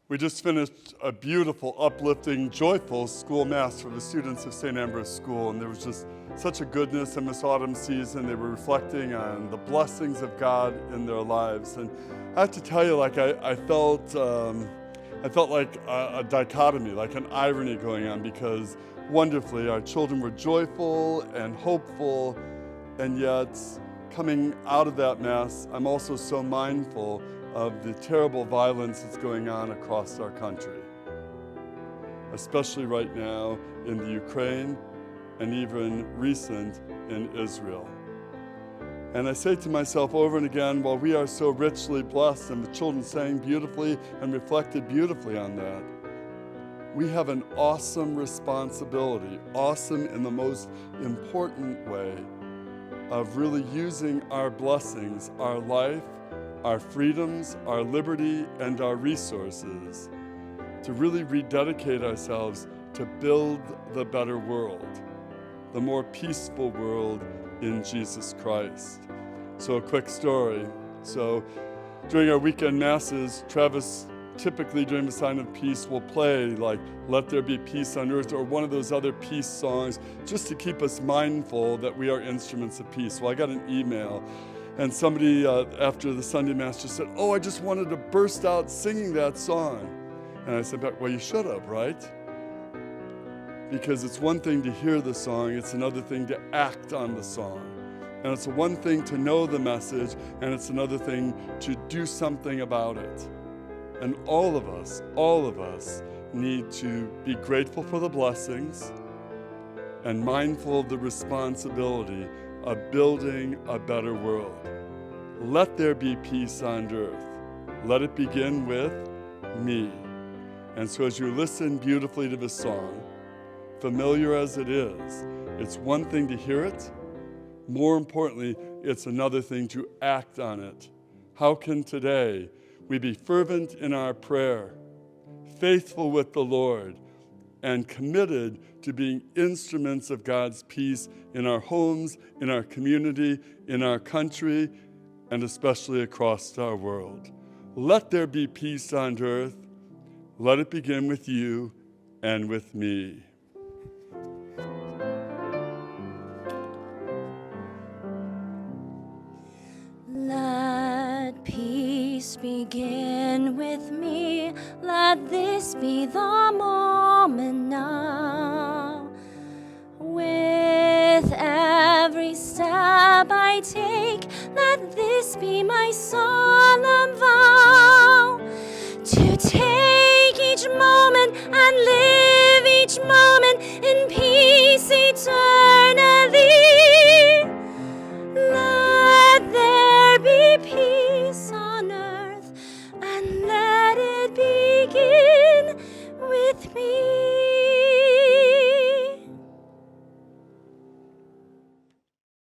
We just finished a beautiful, uplifting, joyful school mass for the students of St. Ambrose School, and there was just such a goodness in this autumn season. They were reflecting on the blessings of God in their lives, and I have to tell you, I felt like a dichotomy, like an irony going on, because wonderfully our children were joyful and hopeful, and yet coming out of that mass, I'm also so mindful of the terrible violence that's going on across our country, especially right now in the Ukraine and even recent in Israel. And I say to myself over and again, while we are so richly blessed and the children sang beautifully and reflected beautifully on that, we have an awesome responsibility, awesome in the most important way, of really using our blessings, our life, our freedoms, our liberty, and our resources to really rededicate ourselves to build the better world, the more peaceful world in Jesus Christ. So a quick story. So during our weekend masses, Travis typically during the sign of peace will play like "Let There Be Peace on Earth" or one of those other peace songs just to keep us mindful that we are instruments of peace. Well, I got an email and somebody after the Sunday Mass just said, "Oh, I just wanted to burst out singing that song." And I said back, "Well, you should have, right?" Because it's one thing to hear the song, it's another thing to act on the song. And it's one thing to know the message, and it's another thing to do something about it. And all of us need to be grateful for the blessings and mindful of the responsibility of building a better world. Let there be peace on earth. Let it begin with me. And so as you listen beautifully to this song, familiar as it is, it's one thing to hear it. More importantly, it's another thing to act on it. How can today we be fervent in our prayer, faithful with the Lord, and committed to being instruments of God's peace in our homes, in our community, in our country, and especially across our world. Let there be peace on earth. Let it begin with you and with me. Let peace begin with me. Let this be the moment now. With every step I take, let this be my solemn vow. To take each moment and live each moment in peace eternally. Let there be peace on earth, and let it begin with me.